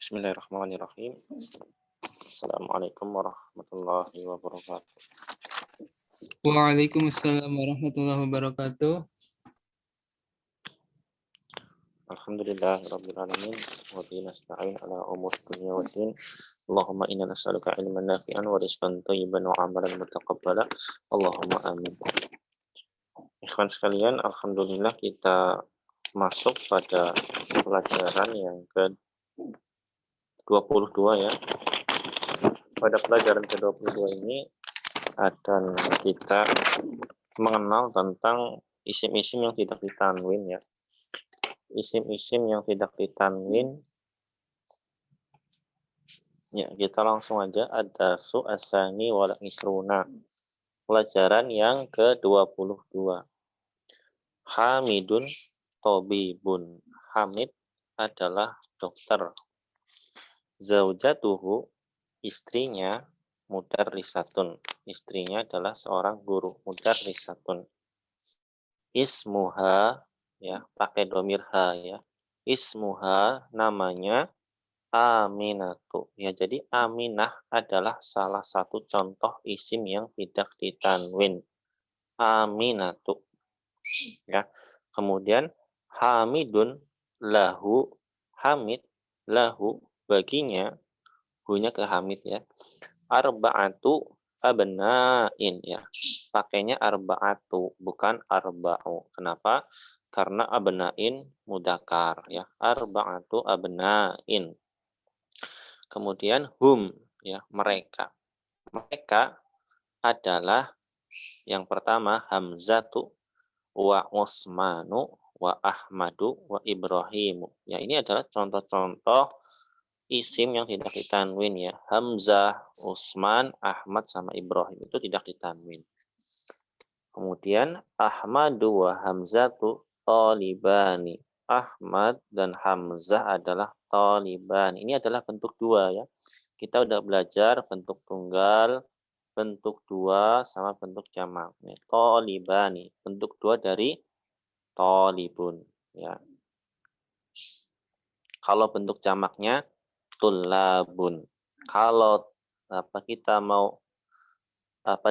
Bismillahirrahmanirrahim. Assalamualaikum warahmatullahi wabarakatuh. Waalaikumsalam warahmatullahi wabarakatuh. Alhamdulillahirabbil alamin wa bihi nasta'in ala umuri dunya waddin. Allahumma inna nas'aluka ilman nafi'an wa rizqan thayyiban wa amalan mutaqabbala. Allahumma amin. Ikhwan sekalian, alhamdulillah kita masuk pada pelajaran yang ke-22 ya. Pada pelajaran ke-22 ini akan kita mengenal tentang isim-isim yang tidak ditanwin ya. Isim-isim yang tidak ditanwin. Ya, kita langsung aja ada su'asani wal isruna. Pelajaran yang ke-22. Hamidun tobibun. Hamid adalah dokter. Zaujatuhu, istrinya, mudarrisatun. Istrinya adalah seorang guru, mudarrisatun. Ismuha, ya, pakai domir ha ya. Ismuha, namanya Aminatu. Ya, jadi Aminah adalah salah satu contoh isim yang tidak ditanwin. Aminatu. Ya. Kemudian Hamidun lahu, Hamid lahu, baginya, hunya ke Hamid ya. Arba'atu abna'in ya. Pakainya arba'atu bukan arba'u. Kenapa? Karena abna'in mudzakkar ya. Arba'atu abna'in. Kemudian hum ya, mereka. Mereka adalah yang pertama Hamzatu wa Usmanu wa Ahmadu wa Ibrahimu. Ya, ini adalah contoh-contoh isim yang tidak ditanwin ya. Hamzah, Usman, Ahmad sama Ibrahim itu tidak ditanwin. Kemudian Ahmadu wa Hamzatu talibani. Ahmad dan Hamzah adalah taliban. Ini adalah bentuk dua ya. Kita udah belajar bentuk tunggal, bentuk dua sama bentuk jamak. Talibani, bentuk dua dari talibun ya. Kalau bentuk jamaknya tulabun. Kalau kita mau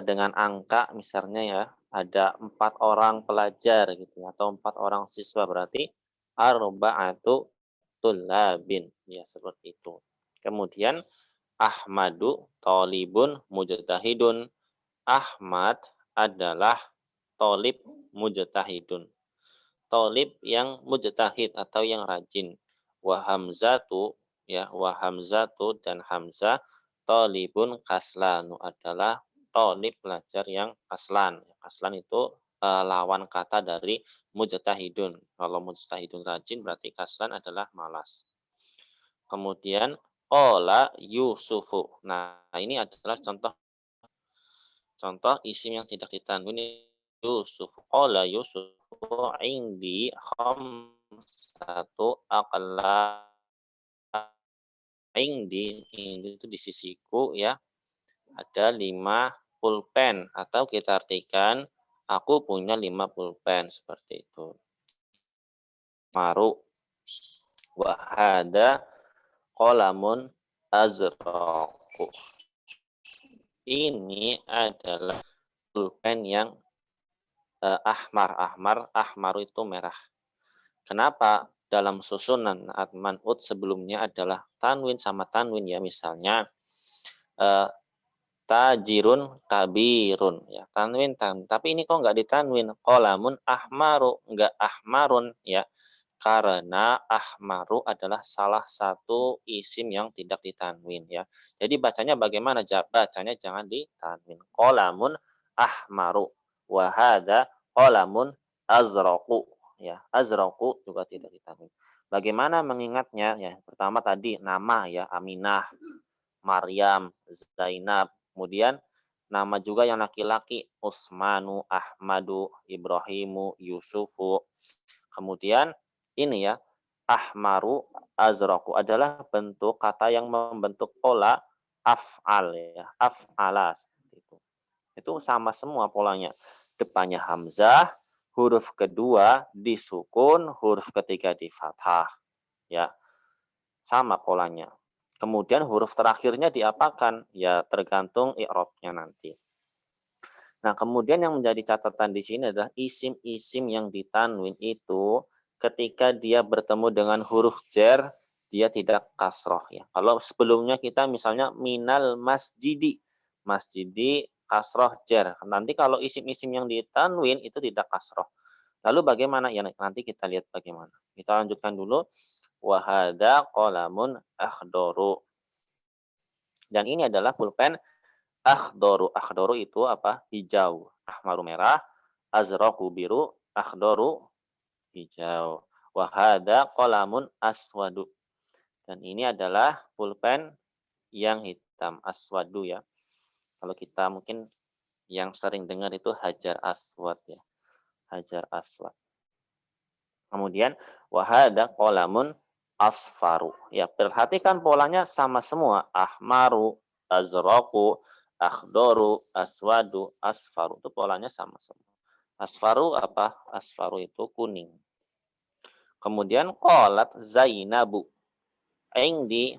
dengan angka misalnya ya, ada 4 orang pelajar gitu atau 4 orang siswa, berarti arba'atu tullabin ya, seperti itu. Kemudian Ahmadu thalibun mujtahidun. Ahmad adalah thalib mujtahidun. Thalib yang mujtahid atau yang rajin. Wa hamzatu ya, wa hamzatu dan hamzah thalibun kaslanu adalah thalib pelajar yang kaslan. Kaslan itu lawan kata dari mujtahidun. Kalau mujtahidun rajin berarti kaslan adalah malas. Kemudian qala Yusufu. Nah, ini adalah contoh isim yang tidak ditanwin. Yusuf. Qala Yusufu indi khamsatu aqla. Indi itu di sisiku ya. Ada 5 pulpen, atau kita artikan aku punya 5 pulpen, seperti itu. Maru wa hada qalamun azraqu. Ini adalah pulpen yang ahmar itu merah. Kenapa dalam susunan man'ut sebelumnya adalah tanwin sama tanwin ya, misalnya tajirun kabirun ya, tanwin tapi ini kok nggak ditanwin, qalamun ahmaru, nggak ahmarun ya, karena ahmaru adalah salah satu isim yang tidak ditanwin ya. Jadi bacanya bagaimana? Bacanya jangan ditanwin. Qalamun ahmaru wa hadza qalamun azraqu ya. Azraqu juga tidak ditanwin. Bagaimana mengingatnya ya? Pertama tadi nama ya, Aminah, Maryam, Zainab. Kemudian nama juga yang laki-laki, Usmanu, Ahmadu, Ibrahimu, Yusufu. Kemudian ini ya, ahmaru, azraku adalah bentuk kata yang membentuk pola af'al ya, af'ala seperti itu. Itu sama semua polanya. Depannya hamzah, huruf kedua disukun, huruf ketiga di fathah ya. Sama polanya. Kemudian huruf terakhirnya diapakan? Ya tergantung i'rabnya nanti. Nah, kemudian yang menjadi catatan di sini adalah isim-isim yang ditanwin itu ketika dia bertemu dengan huruf jar, dia tidak kasroh ya. Kalau sebelumnya kita misalnya minal masjidi, masjidi kasroh jar. Nanti kalau isim-isim yang ditanwin itu tidak kasroh. Lalu bagaimana? Ya nanti kita lihat bagaimana. Kita lanjutkan dulu. Wahada qalamun akhdoru. Dan ini adalah pulpen akhdoru. Akhdoru itu apa? Hijau. Ahmaru merah, azraku biru, akhdoru hijau. Wahada qalamun aswadu. Dan ini adalah pulpen yang hitam, aswadu ya. Kalau kita mungkin yang sering dengar itu hajar aswad ya. Hajar aswad. Kemudian wahada qalamun asfaru. Ya, perhatikan polanya sama semua. Ahmaru, azraku, akhdoru, aswadu, asfaru. Itu polanya sama semua. Asfaru apa? Asfaru itu kuning. Kemudian qalat Zainabu. Indi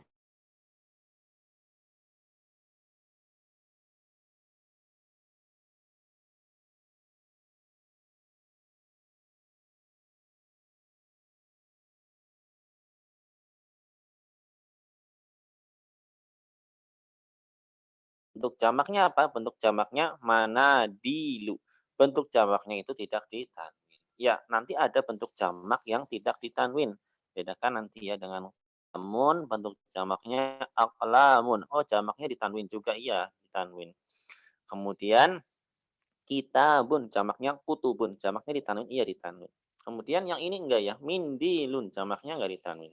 bentuk jamaknya apa? Bentuk jamaknya manadilu. Bentuk jamaknya itu tidak ditanwin. Ya, nanti ada bentuk jamak yang tidak ditanwin. Bedakan nanti ya dengan namun bentuk jamaknya aqlamun. Oh, jamaknya ditanwin juga iya, ditanwin. Kemudian kitabun, jamaknya kutubun. Jamaknya ditanwin iya ditanwin. Kemudian yang ini enggak ya, mindilun, jamaknya enggak ditanwin.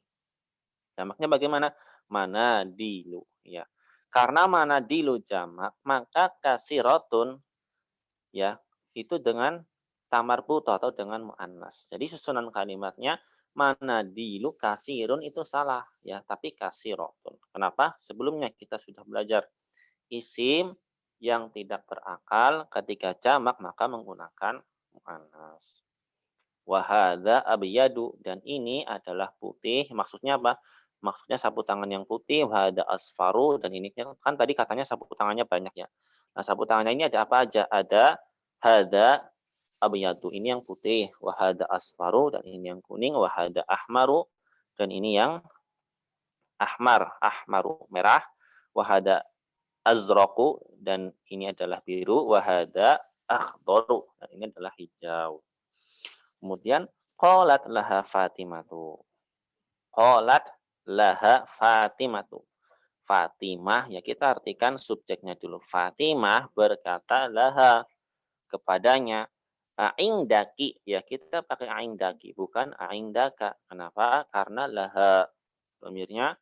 Jamaknya bagaimana? Manadilu, ya. Karena manadilu jamak, maka kasirotun ya itu dengan tamar buto atau dengan muannas. Jadi susunan kalimatnya manadilu kasirun itu salah ya, tapi kasirotun. Kenapa? Sebelumnya kita sudah belajar isim yang tidak berakal ketika jamak maka menggunakan muannas. Wahada abyadu dan ini adalah putih. Maksudnya apa? Maksudnya sapu tangan yang putih. Wahada asfaru dan ini kan tadi katanya sapu tangannya banyak ya. Nah sapu tangannya ini ada apa aja? Ada hada abyadu ini yang putih. Wahada asfaru dan ini yang kuning. Wahada ahmaru dan ini yang ahmaru merah. Wahada azraku dan ini adalah biru. Wahada akhdoru dan ini adalah hijau. Kemudian qalat laha Fatimatu. Qalat laha Fatimatu. Fatimah ya kita artikan subjeknya dulu. Fatimah berkata laha kepadanya. Aindaki ya kita pakai aindaki bukan aindaka. Kenapa? Karena laha domirnya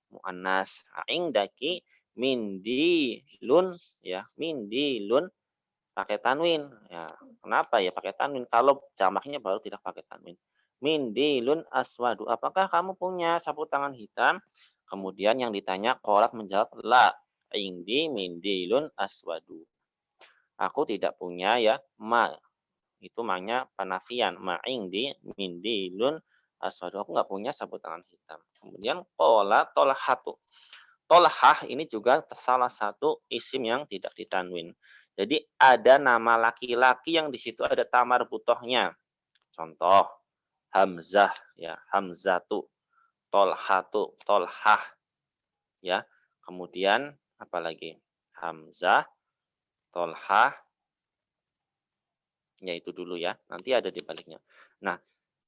muannas. Aindaki mindilun ya mindilun pakai tanwin. Ya, kenapa ya pakai tanwin? Kalau jamaknya baru tidak pakai tanwin. Mindilun aswadu. Apakah kamu punya sapu tangan hitam? Kemudian yang ditanya Qolat menjawab la. Indi mindilun aswadu. Aku tidak punya ya ma. Itu maknya penafian. Ma indi mindilun aswadu. Aku nggak punya sapu tangan hitam. Kemudian Qolat tolhatu. Tolhah ini juga salah satu isim yang tidak ditanwin. Jadi ada nama laki-laki yang di situ ada tamar butohnya. Contoh Hamzah ya, Hamzatu, Tolhatu, Tolhah ya. Kemudian apalagi Hamzah, Tolhah, ya itu dulu ya. Nanti ada di baliknya. Nah,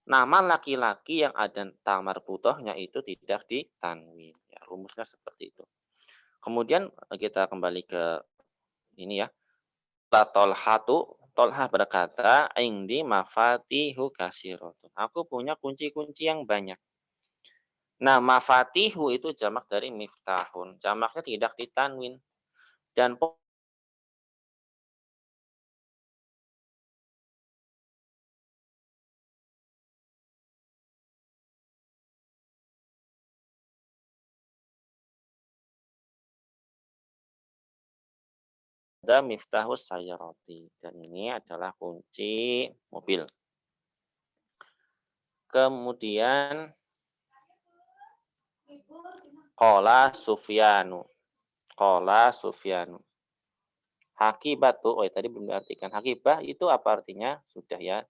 nama laki-laki yang ada tamar butohnya itu tidak ditanwin. Ya, rumusnya seperti itu. Kemudian kita kembali ke ini ya. Tolhatu, Tolha berkata, "Indi mafatihu kasirotun." Aku punya kunci-kunci yang banyak. Nah, mafatihu itu jamak dari miftahun. Jamaknya tidak ditanwin. Dan ada miftahus sayaroti. Dan ini adalah kunci mobil. Kemudian Qala Sufyanu. Qala Sufyanu. Hakibatu, oh tadi belum diartikan. Hakibah itu apa artinya? Sudah ya.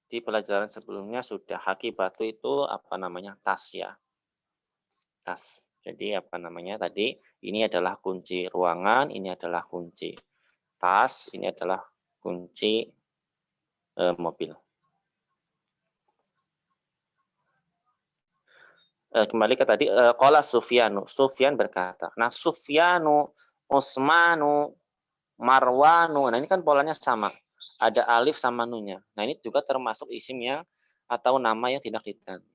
Di pelajaran sebelumnya sudah. Hakibatu itu apa namanya? Tas ya. Tas. Jadi apa namanya tadi? Ini adalah kunci ruangan, ini adalah kunci tas, ini adalah kunci mobil. Kembali ke tadi, qala Sufyanu. Sufyan berkata. Nah, Sufyanu, Utsmanu, Marwanu. Nah, ini kan polanya sama. Ada alif sama nunnya. Nah, ini juga termasuk isim yang atau nama yang tidak ditanwin.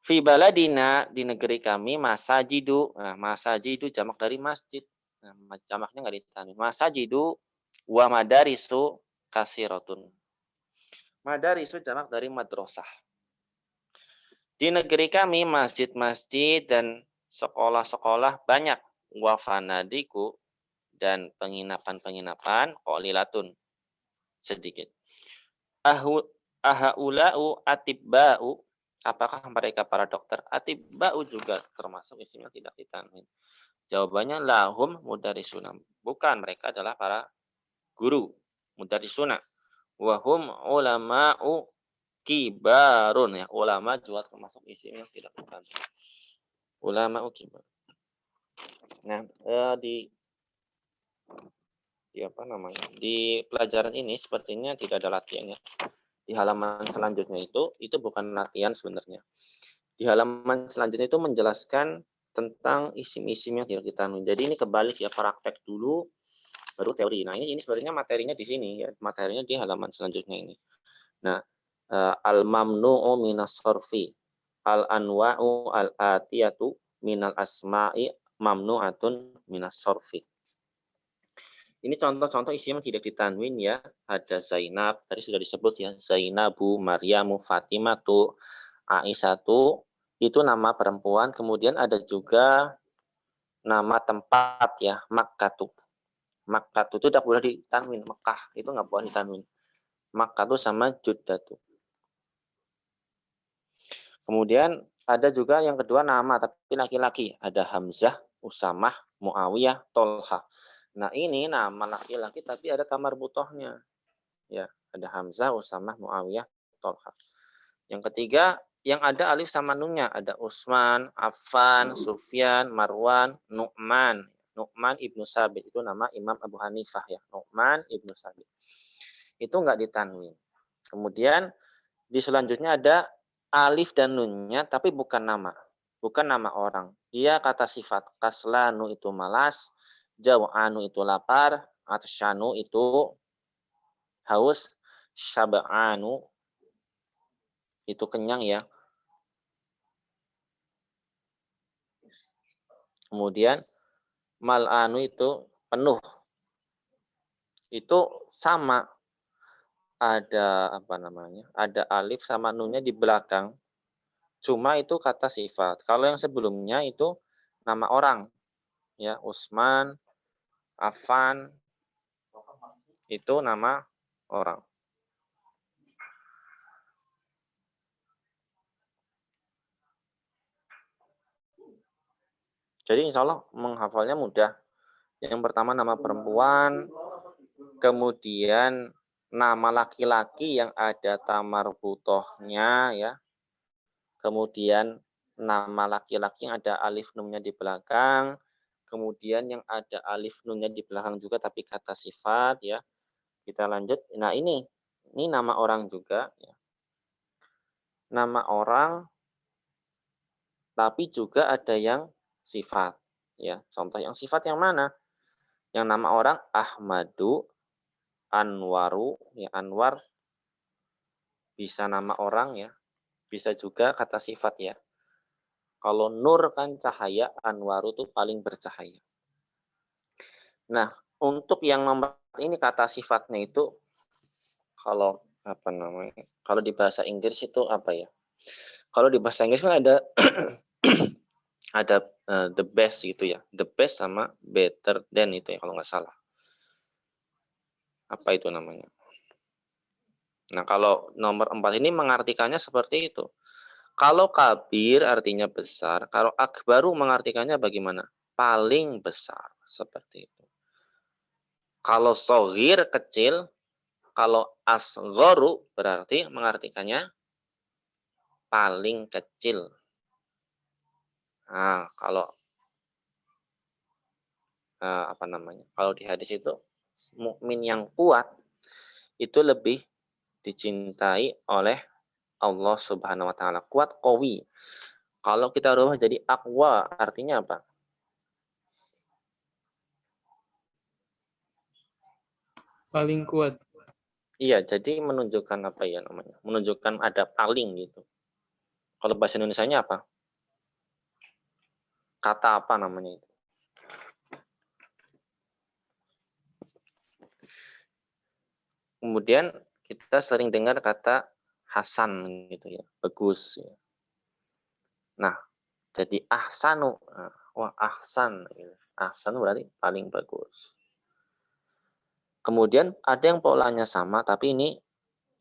Fi baladina, di negeri kami, masajidu. Nah, masajidu jamak dari masjid. Nah, jamaknya nggak ditanwin. Masajidu wa madarisu kasiratun. Madarisu jamak dari madrasah. Di negeri kami masjid-masjid dan sekolah-sekolah banyak. Wa fanadiku dan penginapan-penginapan qalilatun sedikit. Ahaula'u atibba'u, apakah mereka para dokter? Atibba'u juga termasuk isimnya tidak ditanwin. Jawabannya lahum mudarisuna. Bukan, mereka adalah para guru mudarisuna. Wahum ulama'u kibarun ya. Ulama juga termasuk isim yang tidak ditanwin. Ulama'u kibar. Nah, di apa namanya? Di pelajaran ini sepertinya tidak ada latihan ya. Di halaman selanjutnya itu bukan latihan sebenarnya. Di halaman selanjutnya itu menjelaskan tentang isim-isim yang tidak ditanwin. Jadi ini kebalik ya, praktek dulu baru teori. Nah, ini sebenarnya materinya di sini ya, materinya di halaman selanjutnya ini. Nah, al-mamnu'u minas sarfi, al-anwa'u al-atiyatu minal asma'i mamnu'atun minas sarfi. Ini contoh-contoh isim yang tidak ditanwin ya. Ada Zainab, tadi sudah disebut ya. Zainabu, Maryamu, Fatimatu, Aisyatu, itu nama perempuan. Kemudian ada juga nama tempat ya, Makkatu. Makkatu itu tidak boleh ditanwin. Mekah itu nggak boleh ditanwin. Makkatu sama Juddatu. Kemudian ada juga yang kedua nama tapi laki-laki. Ada Hamzah, Usamah, Muawiyah, Tolha. Nah ini nama laki-laki tapi ada tamar butohnya. Ya, ada Hamzah, Usamah, Muawiyah, Tolha. Yang ketiga, yang ada alif sama nunnya. Ada Utsman, Affan, Sufyan, Marwan, Nu'man. Nu'man ibnu Sabit. Itu nama Imam Abu Hanifah ya. Nu'man ibnu Sabit. Itu enggak ditanwin. Kemudian di selanjutnya ada alif dan nunnya tapi bukan nama. Bukan nama orang. Dia kata sifat. Kaslanu itu malas. Jaw'anu itu lapar. Atsyanu itu haus. Syab'anu itu kenyang ya. Kemudian mal'anu itu penuh. Itu sama, ada apa namanya? Ada alif sama nunnya di belakang. Cuma itu kata sifat. Kalau yang sebelumnya itu nama orang. Ya, Utsman, Affan itu nama orang. Jadi insya Allah menghafalnya mudah. Yang pertama nama perempuan, kemudian nama laki-laki yang ada tamar butohnya ya. Kemudian nama laki-laki yang ada alif nunnya di belakang, kemudian yang ada alif nunnya di belakang juga tapi kata sifat ya. Kita lanjut. Nah, ini nama orang juga ya. Nama orang tapi juga ada yang sifat ya. Contoh yang sifat yang mana? Yang nama orang Ahmadu, Anwaru, ya Anwar bisa nama orang ya. Bisa juga kata sifat ya. Kalau nur kan cahaya, Anwaru tuh paling bercahaya. Nah, untuk yang nomor ini kata sifatnya itu kalau apa namanya? Kalau di bahasa Inggris itu apa ya? Kalau di bahasa Inggris kan ada ada the best gitu ya. The best sama better than itu ya kalau nggak salah. Apa itu namanya? Nah, kalau nomor 4 ini mengartikannya seperti itu. Kalau kabir artinya besar, kalau akbaru mengartikannya bagaimana? Paling besar, seperti itu. Kalau soghir kecil, kalau asghoru berarti mengartikannya paling kecil. Nah, kalau apa namanya? Kalau di hadis itu mukmin yang kuat itu lebih dicintai oleh Allah Subhanahu wa taala. Kuat qawi. Kalau kita rubah jadi aqwa artinya apa? Paling kuat. Iya, jadi menunjukkan apa ya namanya? Menunjukkan ada paling gitu. Kalau bahasa Indonesianya apa? Kata apa namanya itu? Kemudian kita sering dengar kata hasan gitu ya, bagus ya. Nah, jadi ahsanu. Nah, wah, ahsan gitu. Ahsan berarti paling bagus. Kemudian ada yang polanya sama tapi ini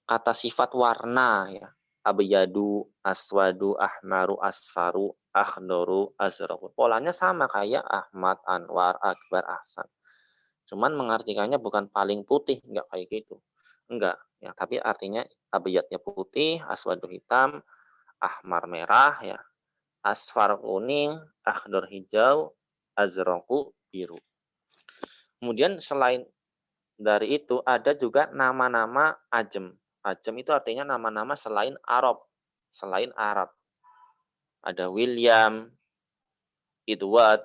kata sifat warna ya. Abyadu, aswadu, ahmaru, asfaru, akhdoru, azraku. Polanya sama kayak Ahmad, Anwar, Akbar, Ahsan. Cuman mengartikannya bukan paling putih, enggak kayak gitu. Enggak, ya, tapi artinya abyadnya putih, aswadu hitam, ahmar merah ya, asfar kuning, akhdar hijau, azraku biru. Kemudian selain dari itu ada juga nama-nama ajem. Ajem itu artinya nama-nama selain Arab. Selain Arab. Ada William, Edward,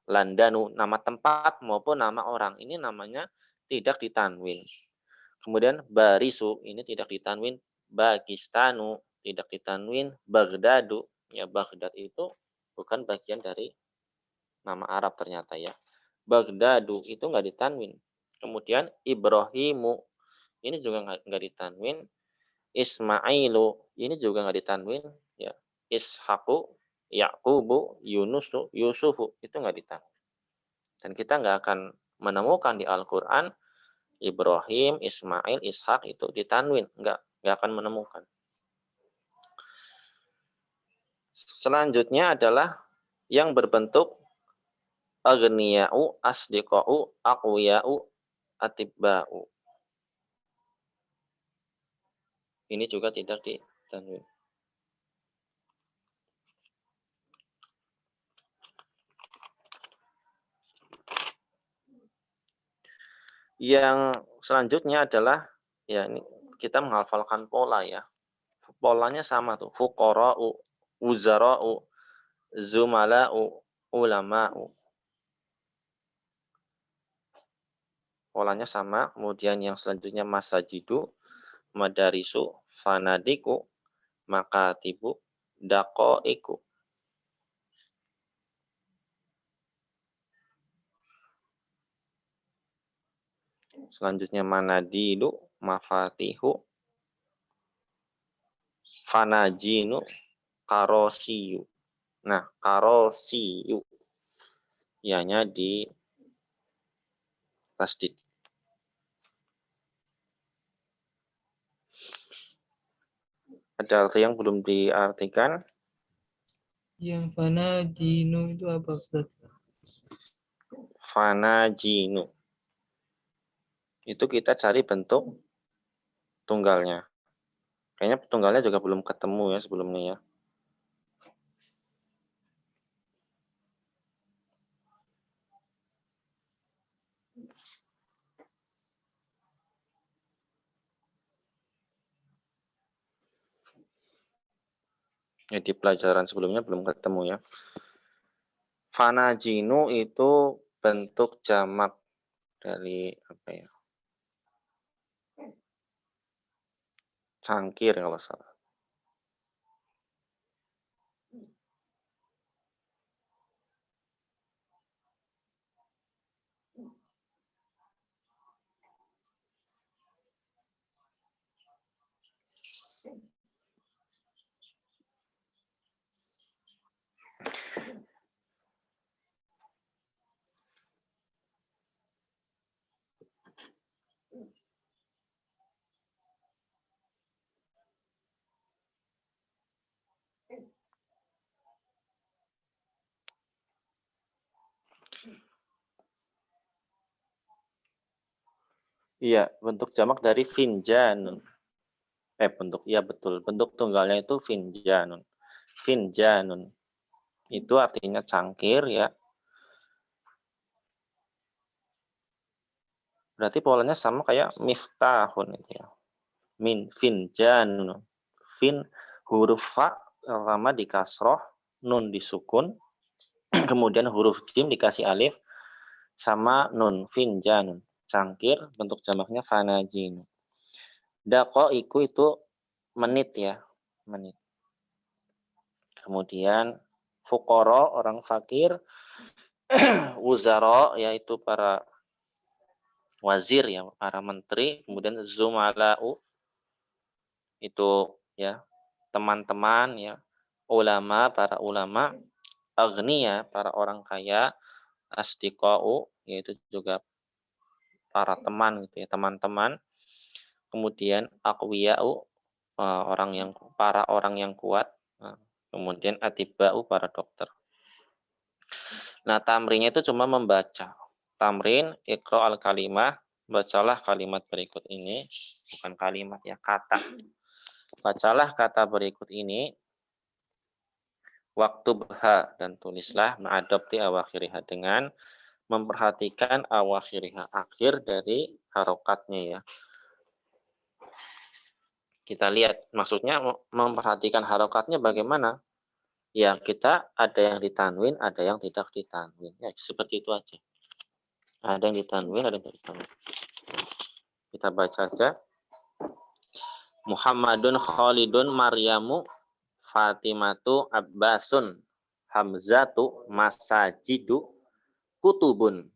Landanu, nama tempat maupun nama orang. Ini namanya tidak ditanwin. Kemudian Barisu, ini tidak ditanwin. Bagistanu, tidak ditanwin. Baghdadu, ya Baghdad itu bukan bagian dari nama Arab ternyata ya. Baghdadu itu nggak ditanwin. Kemudian Ibrahimu, ini juga nggak ditanwin. Ismailu, ini juga nggak ditanwin. Ya. Ishaku, Yakubu, Yunusu, Yusufu, itu nggak ditanwin. Dan kita nggak akan menemukan di Al-Quran Ibrahim, Ismail, Ishak itu ditanwin. Nggak akan menemukan. Selanjutnya adalah yang berbentuk aghniya'u, asdiqa'u, aqwiya'u, atibba'u. Ini juga tidak ditanwin. Yang selanjutnya adalah ya ini kita menghafalkan pola ya. Polanya sama tuh. Fuqara'u, uzara'u, zumala'u, ulama'u. Polanya sama. Kemudian yang selanjutnya masajidu, madarisu, fanadiku, makatibu, daqaiku. Selanjutnya manadilu, mafatihu, fanajinu, karosiyu. Nah, karosiyu. Ianya di tasdid. Ada arti yang belum diartikan. Yang fana jinu itu apa, Ustaz? Fanajinu. Itu kita cari bentuk tunggalnya. Kayaknya tunggalnya juga belum ketemu ya sebelumnya ya. Ya di pelajaran sebelumnya belum ketemu ya. Fanajinu itu bentuk jamak dari apa ya? Cangkir kalau salah. Iya, bentuk jamak dari finjanun. Bentuk, iya betul. Bentuk tunggalnya itu finjanun. Finjanun. Itu artinya cangkir ya. Berarti polanya sama kayak miftahun itu ya. Finjanun. Fin huruf fa pertama di kasroh, nun disukun, kemudian huruf jim dikasih alif sama nun finjanun. Cangkir bentuk jamaknya fanajin. Daqaiku itu menit ya, menit. Kemudian fuqara orang fakir, wuzara yaitu para wazir ya, para menteri, kemudian zumala'u itu ya teman-teman ya, ulama para ulama, agniya para orang kaya, asdiqa'u yaitu juga para teman gitu ya, teman-teman. Kemudian aqwiya'u para orang yang kuat. Kemudian atiba'u para dokter. Nah, tamrinnya itu cuma membaca. Tamrin, iqra al-kalimah, bacalah kalimat berikut ini, bukan kalimat ya, kata. Bacalah kata berikut ini, waktu bha dan tulislah ma'adopti awakhiriha dengan memperhatikan awakhiriha akhir dari harokatnya ya. Kita lihat maksudnya memperhatikan harokatnya bagaimana? Ya kita ada yang ditanwin, ada yang tidak ditanwin. Ya seperti itu aja. Ada yang ditanwin, ada yang tidak ditanwin. Kita baca saja. Muhammadun Khalidun Maryamu Fatimatu Abbasun Hamzatu Masajidu Kutubun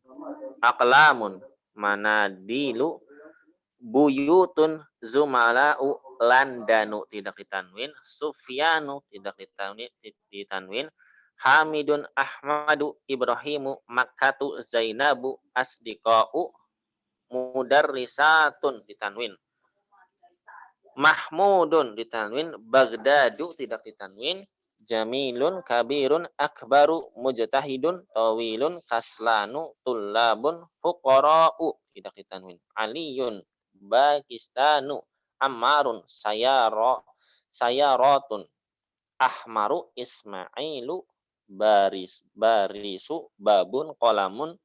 Aqlamun Manadilu Buyutun Zumala'u Landanu tidak ditanwin, Sufyanu tidak ditanwin, Hamidun Ahmadu Ibrahimu Makkatu Zainabu Asdiqa'u Mudarrisatun ditanwin, Mahmudun ditanwin, Baghdadu tidak ditanwin, Jamilun Kabirun Akbaru Mujtahidun Tawilun Kaslanu Tullabun Fuqara'u tidak ditanwin, Aliyun Pakistanu Ammarun Sayaratun Ahmaru Ismailu Barisu Babun Qolamun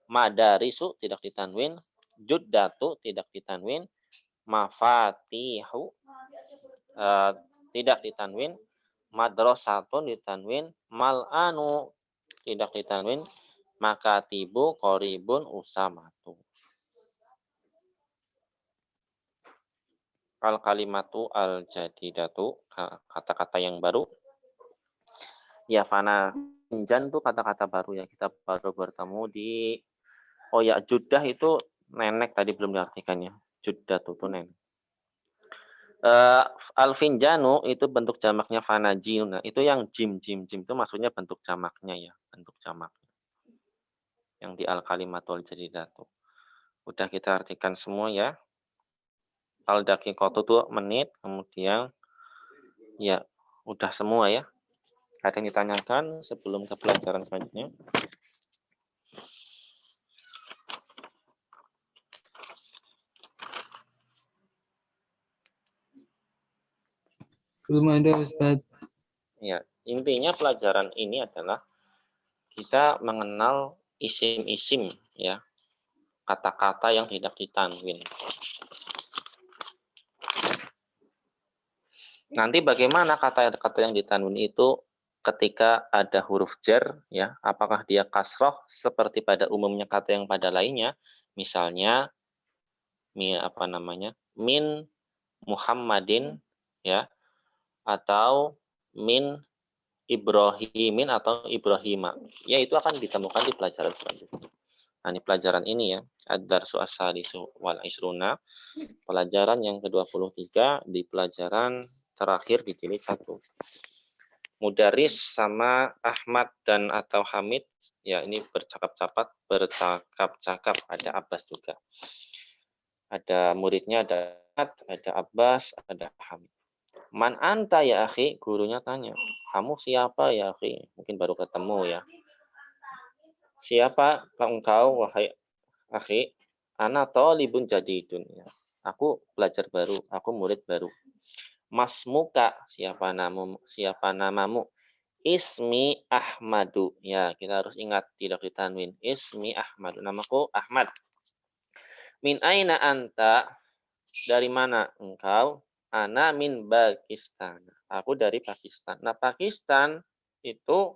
Madarisu tidak ditanwin, Juddatu tidak ditanwin, Mafatihu tidak ditanwin, Madrasatun ditanwin, Mal'anu tidak ditanwin, Makatibu Qoribun Usamatu. Al-kalimatu al-jadidatu, kata-kata yang baru. Ya fana finjan tuh kata-kata baru ya, kita baru bertemu di judah itu nenek tadi belum diartikannya. Judah tuh nenek. Al-finjanu itu bentuk jamaknya fanajin. Nah, itu yang jim itu maksudnya bentuk jamaknya ya, bentuk jamak. Yang di al-kalimatul jadidatu. Udah kita artikan semua ya. Al-daqiqatu tuh menit, kemudian ya udah semua ya. Ada yang ditanyakan sebelum ke pelajaran selanjutnya? Belum ada Ustaz. Ya, intinya pelajaran ini adalah kita mengenal isim-isim ya, kata-kata yang tidak ditanwin. Nanti bagaimana kata-kata yang ditanwin itu ketika ada huruf jar ya, apakah dia kasroh seperti pada umumnya kata yang pada lainnya, misalnya min Muhammadin ya, atau min Ibrahimin atau Ibrahima. Ya itu akan ditemukan di pelajaran selanjutnya. Nah, ini pelajaran ini ya, ad-darsu as-salisu wal isruna, pelajaran yang ke-23 di pelajaran terakhir di jilid 1. Mudaris sama Ahmad dan atau Hamid, ya ini bercakap-cakap, ada Abbas juga. Ada muridnya, ada Ahmad, ada Abbas, ada Hamid. Man anta ya akhi, gurunya tanya. Kamu siapa ya akhi? Mungkin baru ketemu ya. Siapa engkau wahai akhi? Ana thalibun jadidun. Ya. Aku pelajar baru, aku murid baru. Masmuka, siapa namamu? Ismi Ahmadu. Ya, kita harus ingat tidak ditanwin. Ismi Ahmadu. Namaku Ahmad. Min aina anta? Dari mana engkau? Ana min Pakistan. Aku dari Pakistan. Nah, Pakistan itu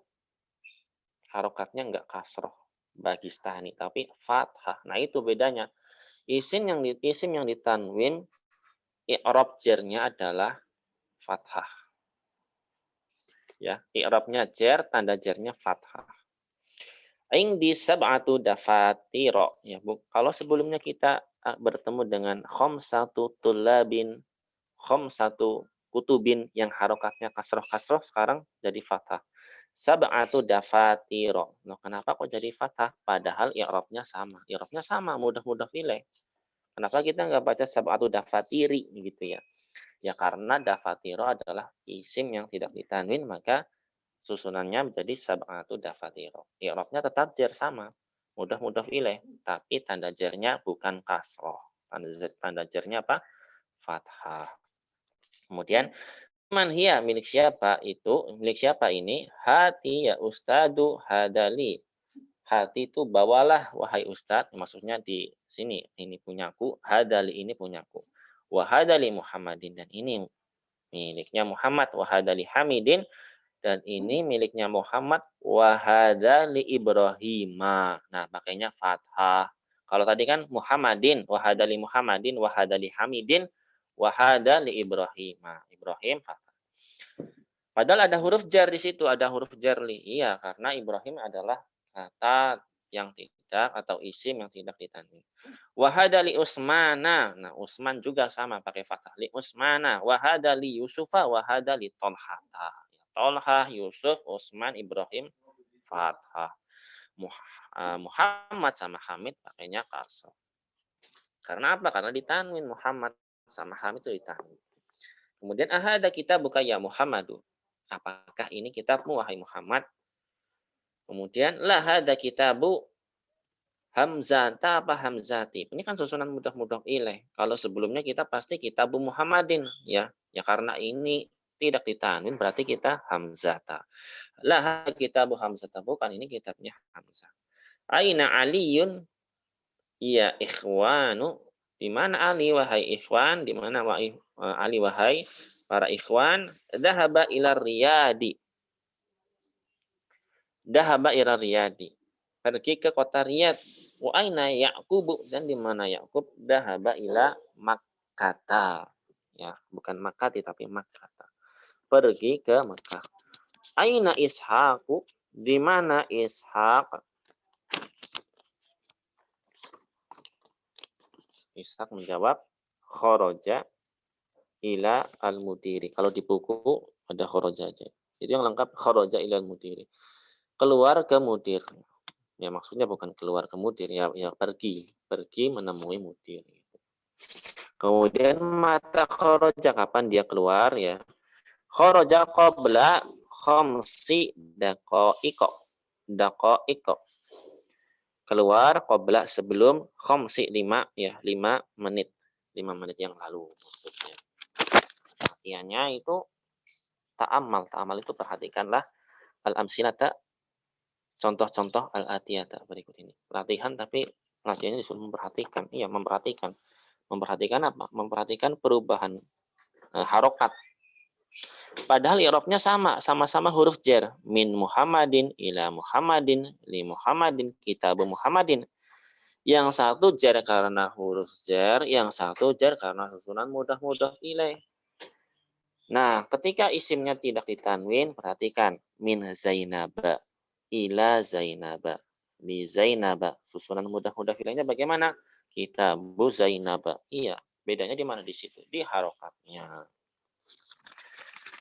harokatnya enggak kasroh. Pakistani, tapi fathah. Nah, itu bedanya. Isim yang ditanwin, i'rab jernya adalah fathah. Ya, i'rabnya jer, tanda jernya fathah. Indi sab'atu dafatiro. Ya, Bu. Kalau sebelumnya kita bertemu dengan khamsatu tullabin, khamsatu kutubin yang harokatnya kasroh-kasroh, sekarang jadi fathah. Sab'atu dafatiro. Nah, kenapa kok jadi fathah? Padahal i'rabnya sama. I'rabnya sama, mudah-mudah ilaih. Kenapa kita nggak baca sab'atu dafatiri gitu ya? Ya karena dafatiro adalah isim yang tidak ditanwin, maka susunannya menjadi sab'atu dafatiro. I'rabnya tetap jer sama, mudah ilaih, tapi tanda jernya bukan kasroh. Tanda jernya apa? Fathah. Kemudian man hiya, milik siapa itu? Milik siapa ini? Hati ya ustadu hadali. Hati itu bawalah wahai ustad, maksudnya di sini ini punyaku, hadali ini punyaku. Wahadali Muhammadin, dan ini miliknya Muhammad. Wahadali Hamidin, dan ini miliknya Muhammad. Wahadali Ibrahima. Nah, pakainya fathah. Kalau tadi kan Muhammadin, wahadali Muhammadin, wahadali Hamidin, wahadali Ibrahima. Ibrahim fathah. Padahal ada huruf jar di situ, ada huruf jar li. Iya, karena Ibrahim adalah kata yang tidak atau isim yang tidak ditanwin. Wahadali Usmana. Nah, Usman juga sama pakai fathah. Li Usmana. Wahadali Yusufa. Wahadali Tolhata. Tolhah, Yusuf, Usman, Ibrahim, fathah. Muhammad sama Hamid pakainya kasroh. Karena apa? Karena ditanwin. Muhammad sama Hamid itu ditanwin. Kemudian ahada kita buka ya Muhammadu. Apakah ini kitabmu wahai Muhammad? Kemudian la hada kitabu Hamzata apa Hamzati. Ini kan susunan mudah ilaih. Kalau sebelumnya kita pasti kitabu Muhammadin, ya. Ya karena ini tidak ditanwin berarti kita Hamzata. La hada kitabu Hamzata, bukan, ini kitabnya Hamzah. Aina Aliyun? Ya ikhwanu. Di mana Ali wahai ikhwan? Di mana Ali wahai para ikhwan? Dhahaba ila Riyadi. Dhahaba ila Riyadi. Pergi ke kota Riyadh. Wa aina Ya'qub, dan di mana Ya'qub? Dhahaba ila Makkah. Ya, bukan Makkah tapi Makkah. Pergi ke Makkah. Aina Ishaqu? Di mana Ishaq? Ishaq menjawab kharaja ila al-mudiri. Kalau di buku ada kharaja aja. Itu yang lengkap kharaja ila al-mudiri. Keluar ke mudir. Ya maksudnya bukan keluar ke mudir, ya pergi menemui mudir. Kemudian mata kharaja, kapan dia keluar ya? Kharaja qabla khamsi daqaiqa. Keluar qabla sebelum khamsi 5 menit. 5 menit yang lalu maksudnya. Artinya itu ta'amal itu perhatikanlah al-amsilata, contoh-contoh al-atiyata berikut ini. Latihan tapi latihannya disuruh memperhatikan. Iya, memperhatikan. Memperhatikan apa? Memperhatikan perubahan harokat. Padahal i'rabnya sama-sama huruf jar. Min Muhammadin ila Muhammadin, li Muhammadin, kitabu Muhammadin. Yang satu jar karena huruf jar, yang satu jar karena susunan mudah ilaih. Nah, ketika isimnya tidak ditanwin, perhatikan. Min Zainaba ila Zainaba, li Zainaba. Susunan mudah ilaihnya bagaimana? Kitabu Zainaba. Iya, bedanya di mana di situ? Di harokatnya.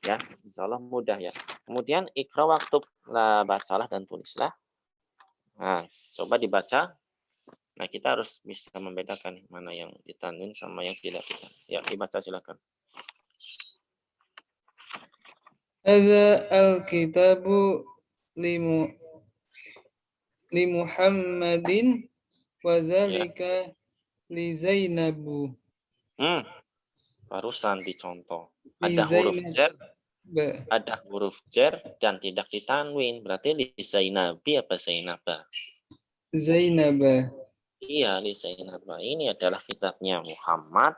Ya, insya Allah mudah ya. Kemudian ikra waktub, lah bacalah dan tulislah. Nah, coba dibaca. Nah, kita harus bisa membedakan mana yang ditanwin sama yang tidak ditanwin. Ya, dibaca silakan. Hadza al-kitabu li Muhammadin wa dzalika Li Zainabu. Barusan dicontoh. Li Ada huruf Zainab. jar, ada huruf jar dan tidak ditanwin. Berarti li Zainabi apa Zainaba? Zainaba. Iya, li Zainaba. Ini adalah kitabnya Muhammad.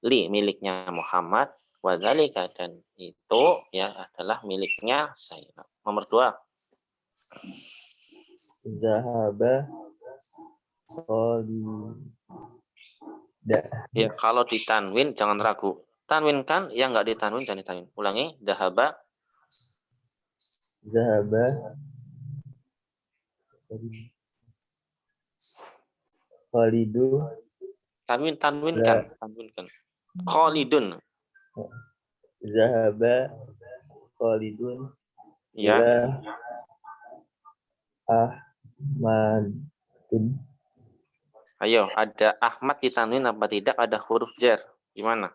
Li miliknya Muhammad. Wadzalika dan itu ya adalah miliknya Zainab. Nomor 2. Zahaba Khalida. Ya, kalau ditanwin jangan ragu. Tanwin kan, yang nggak ditanwin jangan ditanwin. Ulangi, dahaba. Zahaba Khalidu. Tanwin kan. Khalidun. Zahaba Khalidun Ya. ila Ahmadin. Ayo, ada Ahmad ditanwin apa tidak? Ada huruf jar. Gimana?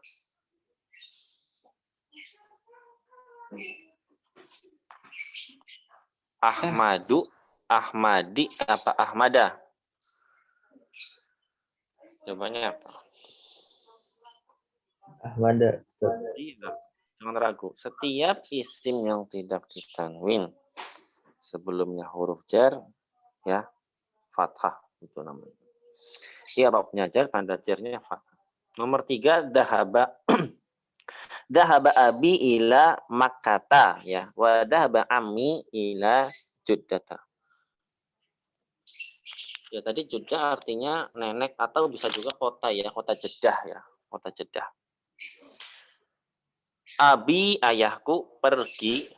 Ahmadu, Ahmadi, apa Ahmada? Jawabannya apa? Ahmada. Iya, jangan ragu. Setiap isim yang tidak ditanwin sebelumnya huruf jar, ya fathah itu namanya. Iya, babnya jar, tanda jarnya fathah. Nomor 3, dahaba. Dahaba abi ila Makkata, ya. Wa dahaba ammi ila Juddata. Ya, tadi Jeddah artinya nenek atau bisa juga kota ya, kota Jeddah ya, kota Jeddah. Abi ayahku pergi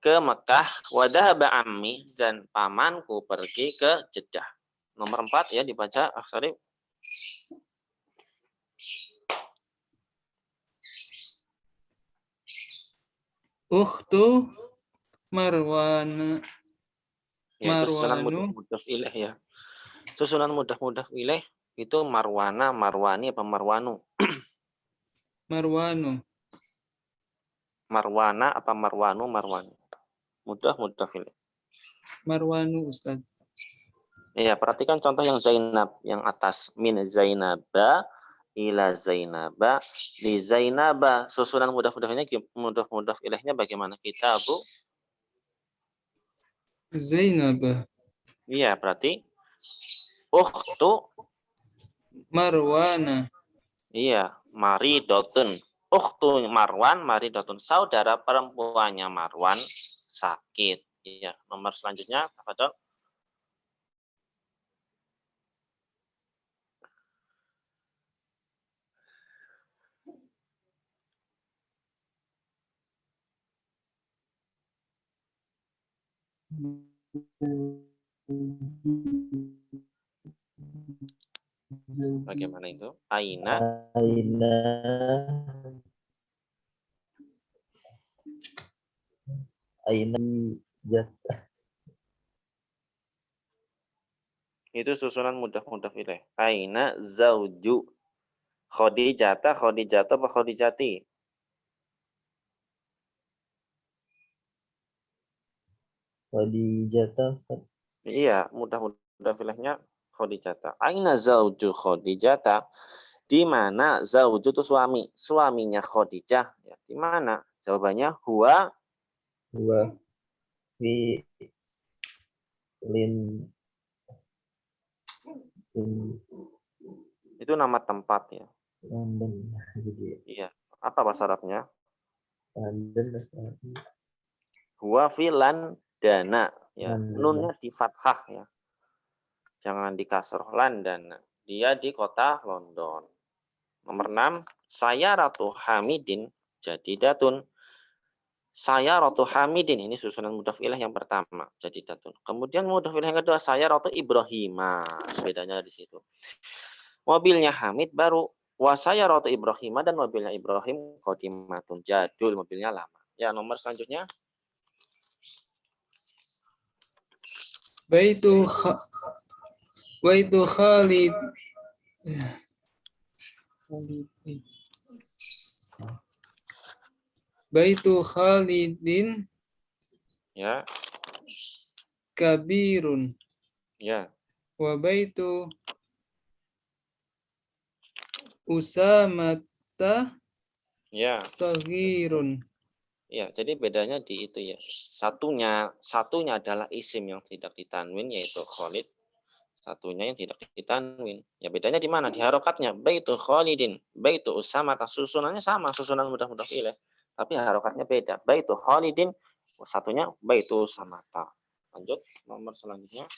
ke Mekah, wa dahaba ammi dan pamanku pergi ke Jeddah. Nomor 4 ya dibaca Aksari. Ukhtu Marwana. Ya, itu susunan Marwanu. mudah-mudah ilaih ya. Susunan mudah-mudah ilaih itu Marwana, Marwani apa Marwanu? Marwanu. Marwana apa Marwanu, Marwani. Mudah-mudah ilaih. Marwanu, Ustaz. Iya, perhatikan contoh yang Zainab yang atas, min Zainaba ila Zainaba di Zainaba. Susunan mudah-mudahnya mudah-mudah ilahnya bagaimana kita, Bu? Zainabah. Iya, berarti ukhtu. Marwana. Iya, maridotun. Ukhtu Marwan maridotun. Saudara perempuannya Marwan sakit. Iya, nomor selanjutnya apa, Dok? Bagaimana itu? Aina. Aina Jata. Itu susunan mudah-mudah ilaih. Aina zauju. Khadijata, Khadijata apa Khadijati? Khadijata. Iya, mudah-mudah ilahnya Khadijata. Aina zauju Khadijata? Di mana zauju itu suami, suaminya Khadijah. Ya, di mana? Jawabannya huwa. Huwa fi lin. Itu nama tempat ya. London. Iya. Apa bahasa Arabnya? London. Huwa filan dana. Ya. London. Nunnya di fathah ya. Jangan di kasroh, London. Dia di kota London. Nomor 6, saya Ratu Hamidin jadi datun. Saya Ratu Hamidin, ini susunan mudhaf ilaih yang pertama, jadi datun. Kemudian mudhaf ilaih yang kedua, saya Ratu Ibrahima. Bedanya di situ. Mobilnya Hamid baru, wa saya Ratu Ibrahima dan mobilnya Ibrahim qadimatun, jadul, mobilnya lama. Ya, nomor selanjutnya. Baitu Khalid. Baitu Khalidin Ya. kabirun. Ya. Wa baitu Usamata Ya, saghirun. ya. Jadi bedanya di itu ya. Satunya adalah isim yang tidak ditanwin yaitu Khalid. Satunya yang tidak ditanwin. Ya bedanya di mana? Di harokatnya. Baitu Khalidin, baitu Usamata. Susunannya sama, susunan mudah-mudah pilih. Tapi harokatnya beda. Baitu Khalidin, satunya baitu Usamata. Lanjut nomor selanjutnya.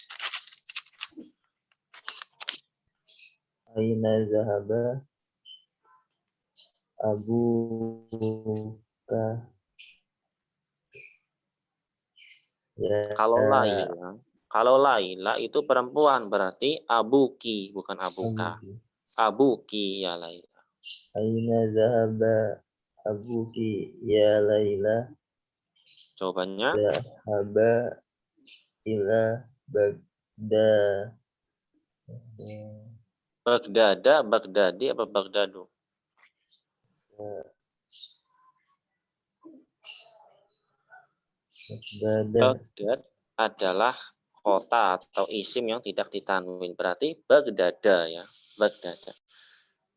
Aina zahaba abuka. Ya. Kalau Laila itu perempuan berarti abuki bukan abuka. Abuki ya Laila. Aina zahaba abuki ya Laila. Jawabannya Zahaba ila Bagda. Bagdada, Bagdadi apa Bagdadu? Bagdad adalah kota atau isim yang tidak ditanwin. Berarti Bagdada ya. Bagdada.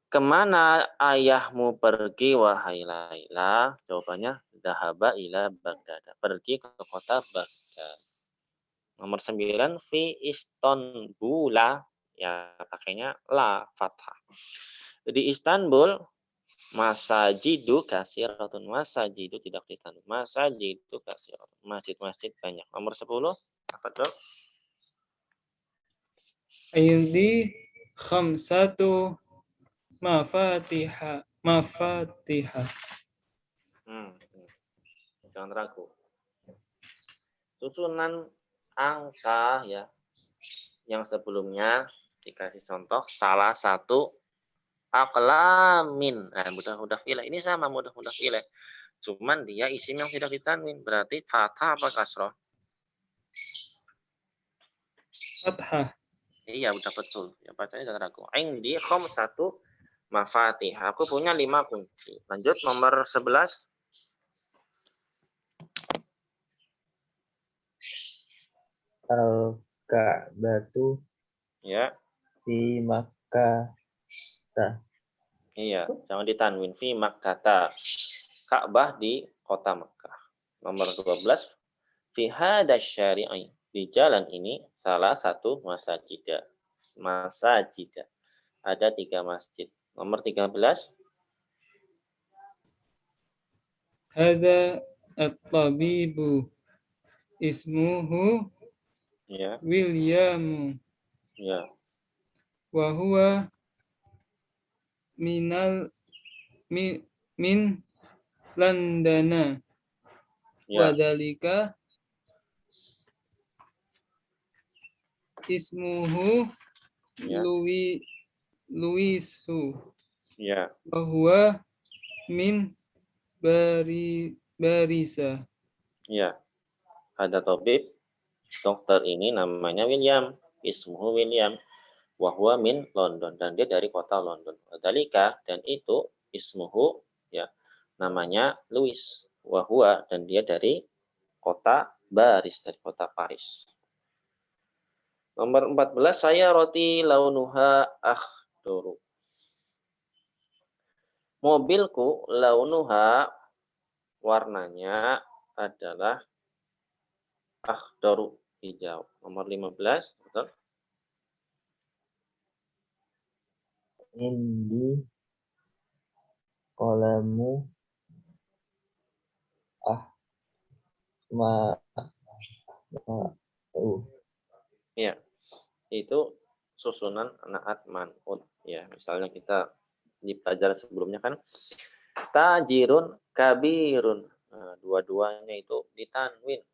Kemana ayahmu pergi wahai Laila? Jawabannya Dhahaba ila Bagdad. Pergi ke kota Baghdad. Nomor 9 fi Istanbul ya pakainya la fathah. Di Istanbul masajidu kasiratun. Masajidu tidak ditanwin. Masajidu kasiratun. Masjid-masjid banyak. Nomor 10 apa tuh? Indi khamsatu mafatiha. Jangan ragu. Susunan angka ya yang sebelumnya dikasih contoh salah satu aqlamin. Nah, mudah-mudah filah. Ini sama mudah-mudah filah. Cuman dia isim yang tidak ditanwin. Berarti fathah apa kasroh? Fathah. Iya, udah betul. Ya bacanya jangan ragu. Indi satu mafatih. Aku punya 5 kunci. Lanjut nomor 11. Al-Ka'batu Ya. fi Makkah. Iya, jangan ditanwin fi Makkah. Ka'bah di kota Makkah. Nomor 12. Fi hadash syari'i. Di jalan ini salah satu masjidah. Ada 3 masjid. Nomor 13. Hada at-tabibu ismuhu Ya, William ya, wa huwa min Landana wa ya, dzalika ismuhu ya, Luisu ya. wa huwa min Barisa. Ya, ada tabib. Dokter ini namanya William. Ismuhu William. Wahwa min London. Dan dia dari kota London. Dalika dan itu ismuhu ya namanya Louis. Wahwa dan dia dari kota Baris, dari kota Paris. Nomor 14 saya roti launuha akhdoru. Mobilku launuha warnanya adalah akhdaru hijau. Nomor 15 betul. Indi kolamu Ya, itu susunan naat man'ut. Ya, misalnya kita di pelajaran sebelumnya kan tajirun kabirun. Nah, dua-duanya itu ditanwin.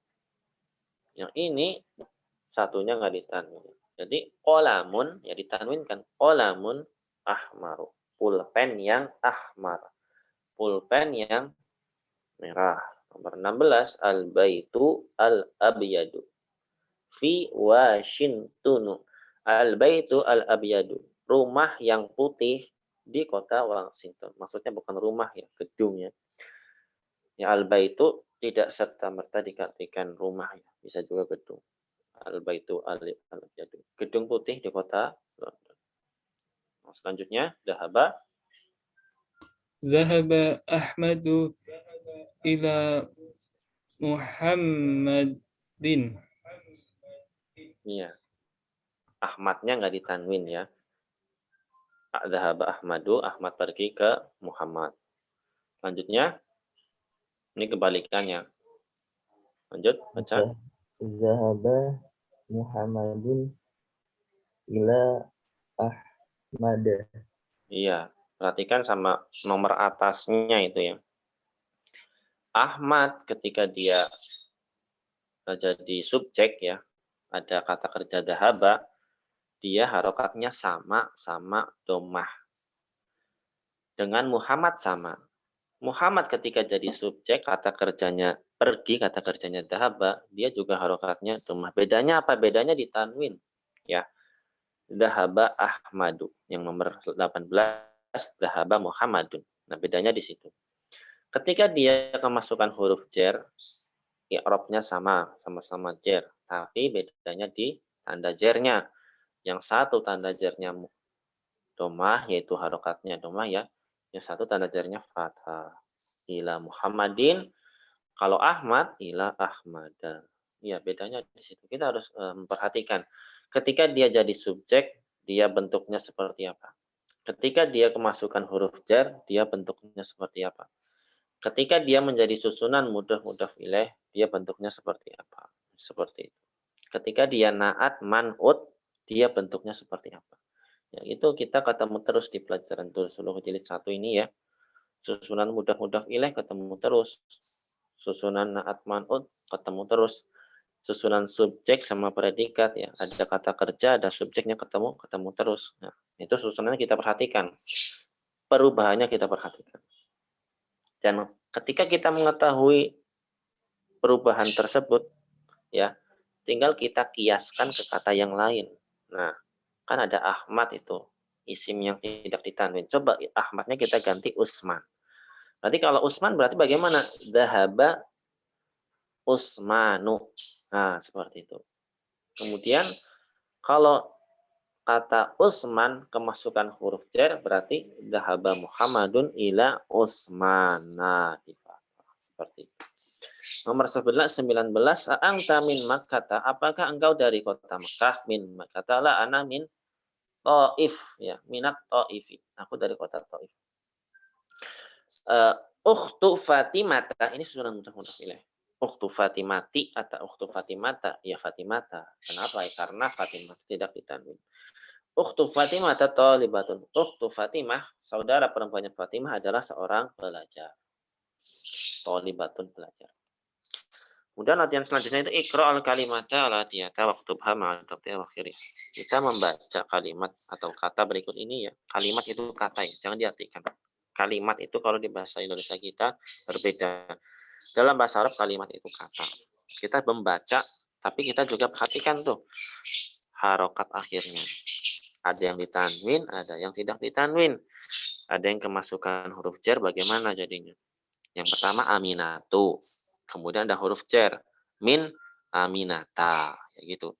Yang ini satunya nggak ditanwin. Jadi kolamun ya ditanwinkan. Kolamun ahmaru. Pulpen yang ahmar. Pulpen yang merah. Nomor 16 al-baitu al-abyadu. Fi Washington. Al-baitu al-abyadu. Rumah yang putih di kota Washington. Maksudnya bukan rumah ya, gedungnya. Ya al-baitu tidak serta-merta dikatakan rumah ya. Bisa juga gedung. Al-baitu al-abyadu. Gedung putih di kota London. Selanjutnya, dahaba. Zahaba Ahmadu ila Muhammadin. Iya. Ahmadnya nggak ditanwin ya. Dhahaba Ahmadu, Ahmad pergi ke Muhammad. Lanjutnya, ini kebalikannya. Lanjut, baca. Zahaba Muhammadun ila Ahmad. Iya, perhatikan sama nomor atasnya itu ya. Ahmad ketika dia jadi subjek ya, ada kata kerja dhahaba, dia harokatnya sama domah. Dengan Muhammad sama. Muhammad ketika jadi subjek, kata kerjanya pergi, kata kerjanya dhahaba, dia juga harokatnya domah. Bedanya apa? Bedanya di tanwin. Ya, dhahaba Ahmadu. Yang nomor 18, dhahaba Muhammadun. Nah, bedanya di situ. Ketika dia kemasukan huruf jer, i'rabnya sama-sama jer. Tapi bedanya di tanda jernya. Yang satu tanda jernya domah, yaitu harokatnya domah ya. Yang satu tanda jernya fathah. Ila Muhammadin. Kalau Ahmad, ila Ahmada. Ya, bedanya di situ. Kita harus memperhatikan. Ketika dia jadi subjek, dia bentuknya seperti apa. Ketika dia kemasukan huruf jar, dia bentuknya seperti apa. Ketika dia menjadi susunan mudhaf ilaih, dia bentuknya seperti apa. Seperti itu. Ketika dia naat man'ut, dia bentuknya seperti apa. Ya, itu kita ketemu terus di pelajaran Suluh jilid 1 ini ya. Susunan mudhaf ilaih ketemu terus. Susunan naat man'ut ketemu terus. Susunan subjek sama predikat ya. Ada kata kerja, ada subjeknya ketemu terus. Nah, itu susunannya kita perhatikan. Perubahannya kita perhatikan. Dan ketika kita mengetahui perubahan tersebut ya, tinggal kita kiaskan ke kata yang lain. Nah, kan ada Ahmad itu, isim yang tidak ditanwin. Coba Ahmadnya kita ganti Usman. Berarti kalau Usman berarti bagaimana? Dhahaba Usmanu. Nah, seperti itu. Kemudian kalau kata Usman kemasukan huruf jar berarti dhahaba Muhammadun ila Usmana. Seperti itu. Nomor 19, anta min Makkah, apakah engkau dari kota Mekah? Min Makkah la ana min Taif ya, minat Taifi. Aku dari kota Taif. Ukhtu Fatimata, ini susunan mudhaf ilaih. Ukhtu Fatimati atau ukhtu Fatimata, ya Fatimata. Kenapa? Ya, karena Fatimah tidak ditanwin. Ukhtu Fatimata thalibatun. Ukhtu Fatimah, saudara perempuannya Fatimah adalah seorang pelajar. Thalibatun, pelajar. Kemudian latihan selanjutnya itu ikra al kalimata latiyata waktubha ma'adabti akhiri. Kita membaca kalimat atau kata berikut ini ya. Kalimat itu kata ya, jangan diartikan. Kalimat itu kalau di bahasa Indonesia kita berbeda. Dalam bahasa Arab kalimat itu kata. Kita membaca, tapi kita juga perhatikan tuh harokat akhirnya. Ada yang ditanwin, ada yang tidak ditanwin. Ada yang kemasukan huruf jar, bagaimana jadinya? Yang pertama aminatu. Kemudian ada huruf jar min aminata ya gitu.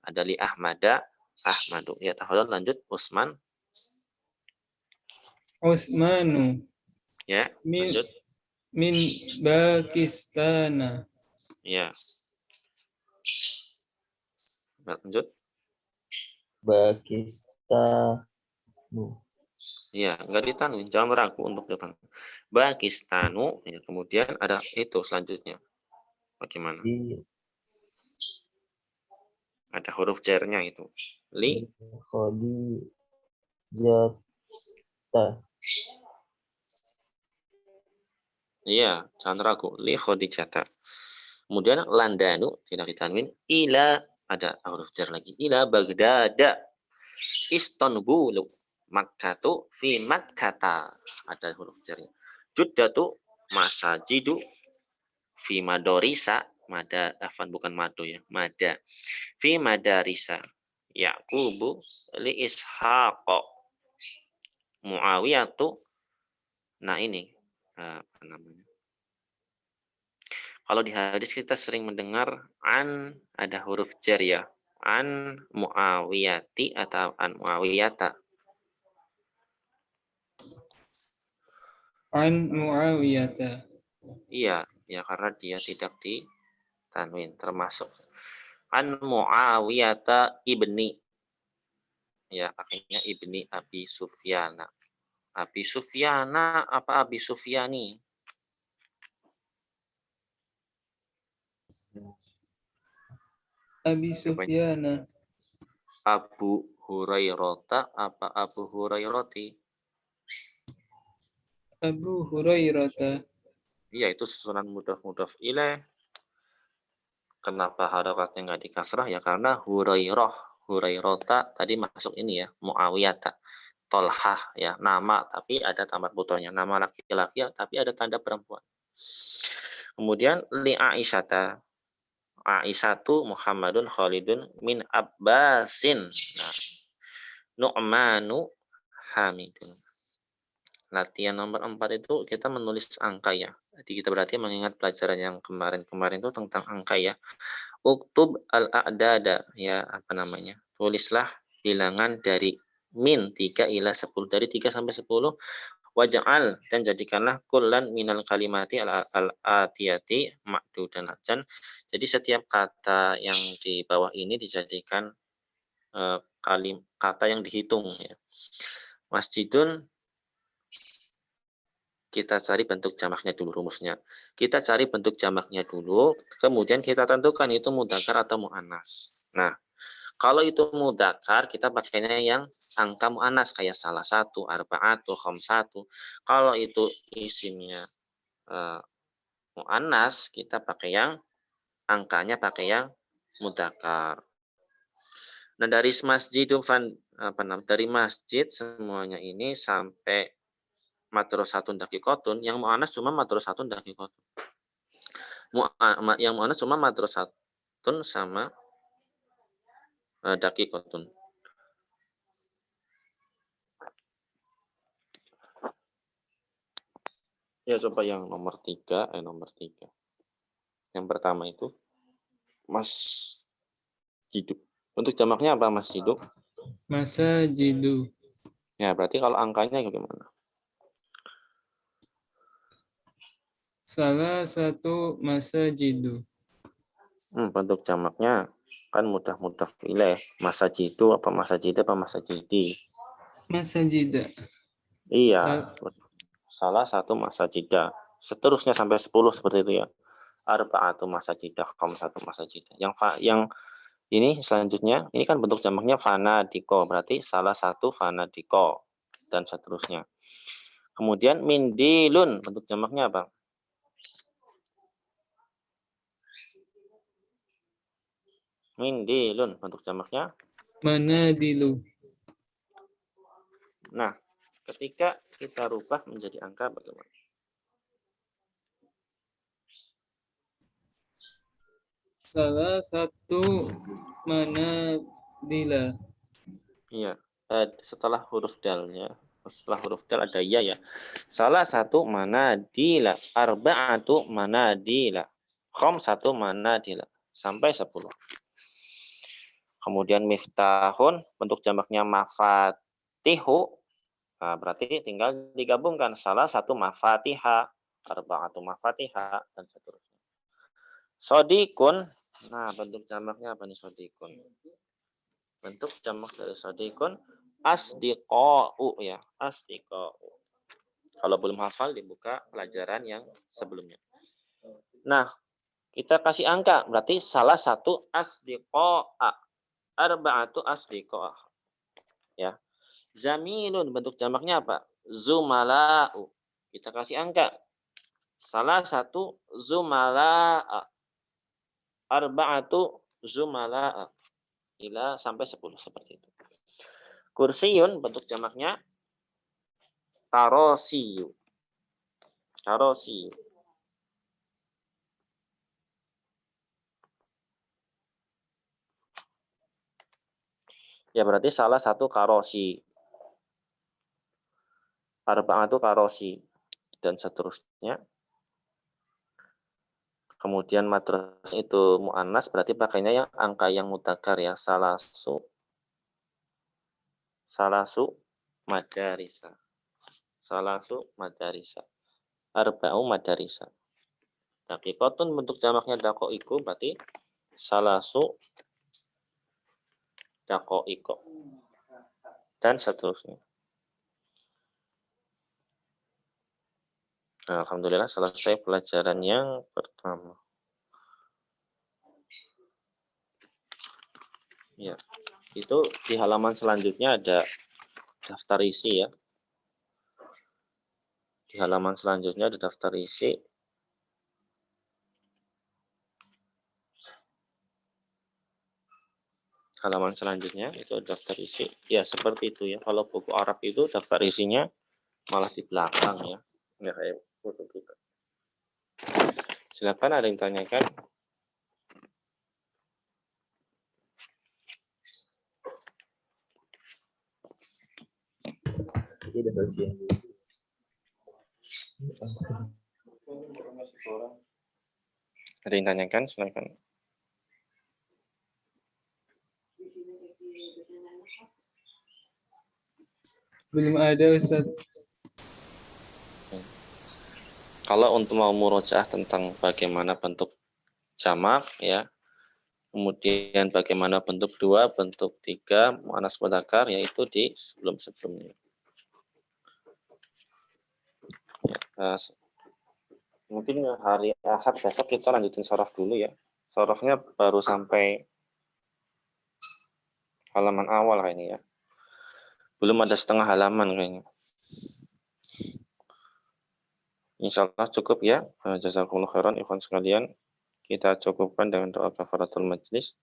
Ada li Ahmada Ahmadu. Ya, tafadhol lanjut Usman. Utsmanu Ya, min lanjut. min Pakistana. Ya. Lanjut. Pakistanu. Ya, enggak ditanwin, jangan ragu untuk datang. Pakistanu, ya, kemudian ada itu selanjutnya. Bagaimana? Ada huruf jar-nya itu. Li Khadijata. Iya, jangan ragu. Li Khadijata. Kemudian landanu tidak ditanwin. Ila ada huruf jar lagi. Ila Baghdad. Istanbul. Makkatu fi Makkata. Ada huruf jarnya. Juddatu masajidu fi madorisa. Mada afan bukan mado ya. Mada. Fi madarisa. Yaqubu li Ishaqo. Muawiyatu. Nah ini apa namanya? Kalau di hadis kita sering mendengar an ada huruf jar ya. An Muawiyati atau an Muawiyata. An Muawiyata. Iya, ya karena dia tidak di tanwin termasuk an Muawiyata ibni, ya pakainya ibni Abi Sufyana. Abi Sufyana apa Abi Sufyani? Abi Coba. Sufyana. Abu Hurairata apa Abu Hurairati? Abu Hurairata. Iya, itu susunan mudhaf ilaih. Kenapa harokatnya nggak dikasrah? Ya karena Hurairata tadi masuk ini ya, Muawiyata. Tolhah ya, nama tapi ada tamat putonya. Nama laki-laki ya, tapi ada tanda perempuan. Kemudian li Aisyata. Aisyatu Muhammadun Khalidun min Abbasin. Nah, Nu'manu Hamidun. Latihan nomor 4 itu kita menulis angka ya. Jadi kita berarti mengingat pelajaran yang kemarin-kemarin itu tentang angka ya. Uktub al-a'dada ya apa namanya? Tulislah bilangan dari min 3 ila 10. Dari 3 sampai 10 waj'al dan jadikanlah kullan minal kalimati al-atiyati ma'dudan dan jadi setiap kata yang di bawah ini dijadikan kata yang dihitung ya. Masjidun kita cari bentuk jamaknya dulu rumusnya. Kita cari bentuk jamaknya dulu, kemudian kita tentukan itu mudzakkar atau muannas. Nah, kalau itu mudzakkar kita pakainya yang angka muannas kayak salah satu, arba'atu, khamsatu. Kalau itu isimnya muannas kita pakai yang angkanya pakai yang mudzakkar. Nah, dari dari masjid semuanya ini sampai madrasatun dakikotun, yang mu'anas cuma madrasatun dakikotun. Yang mu'anas cuma madrasatun sama dakikotun. Ya coba yang nomor 3, nomor 3. Yang pertama itu masjiduk. Untuk jamaknya apa masjiduk? Masajidu. Ya berarti kalau angkanya gimana? Salah satu masajidu. Bentuk jamaknya kan mudah ilaih. Masajidu apa masajid apa masajidi? Masajida. Iya. Salah satu masajidah. Seterusnya sampai 10 seperti itu ya. Arba'atu masajidah, khamsatu masajidah. Yang ini selanjutnya, ini kan bentuk jamaknya fanadiko, berarti salah satu fanadiko dan seterusnya. Kemudian mindilun, bentuk jamaknya apa? Mindilun, bentuk jamaknya? Manadilu. Nah, ketika kita rubah menjadi angka bagaimana? Salah satu manadila. Iya, setelah huruf dalnya. Setelah huruf dal ada ya. Salah satu manadila, arba'atu manadila, khamsatu manadila sampai 10. Kemudian miftahun bentuk jamaknya mafatihu. Nah, berarti tinggal digabungkan salah satu mafatiha, arba'atu mafatiha dan seterusnya. Sodikun. Nah, bentuk jamaknya apa nih sodikun? Bentuk jamak dari sodikun asdiqa'u ya, asdiqa'u. Kalau belum hafal dibuka pelajaran yang sebelumnya. Nah, kita kasih angka berarti salah satu asdiqa'a, arba'atu asdiqa'a. Ya. Zamilun bentuk jamaknya apa? Zumala'u. Kita kasih angka. Salah satu zumala'a, arba'atu zumala'a. Ila sampai 10 seperti itu. Kursiyun bentuk jamaknya karosiyu. Karosiyu. Ya berarti salah satu karosi. Arba'atu karosi dan seterusnya. Kemudian madras itu mu'annas berarti pakainya yang angka yang mudzakkar ya. Salasu madarisa. Salasu madarisa. arba'u madarisa. Daqiqatun bentuk jamaknya daqaiqu berarti salasu daqaiqu dan seterusnya. Nah, alhamdulillah selesai pelajaran yang pertama. Ya, itu di halaman selanjutnya ada daftar isi ya. Di halaman selanjutnya ada daftar isi. Halaman selanjutnya itu daftar isi. Ya, seperti itu ya. Kalau buku Arab itu daftar isinya malah di belakang ya. Nggak kayak buku kita. Silakan ada yang tanyakan. Jadi udah selesai. Ada yang tanyakan, silakan. Belum ada Ustaz. Kalau untuk mau murojaah tentang bagaimana bentuk jamak ya, kemudian bagaimana bentuk 2, bentuk 3, muannas mudzakkar, yaitu di sebelum-sebelumnya. Ya, mungkin hari Ahad besok kita lanjutin sorof dulu ya. Sorofnya baru sampai halaman awal kayaknya ya. Belum ada setengah halaman kayaknya. Insya Allah cukup ya. Jazakumullah khairan ikhwan sekalian. Kita cukupkan dengan doa kafaratul majlis.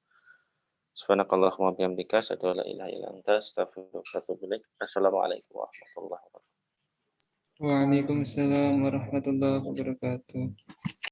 Subhanakallahumma bihamdika asyhadu an la ilaha illa anta astaghfiruka wa atubu ilaik. Assalamualaikum warahmatullahi wabarakatuh. Waalaikumsalam warahmatullahi wabarakatuh.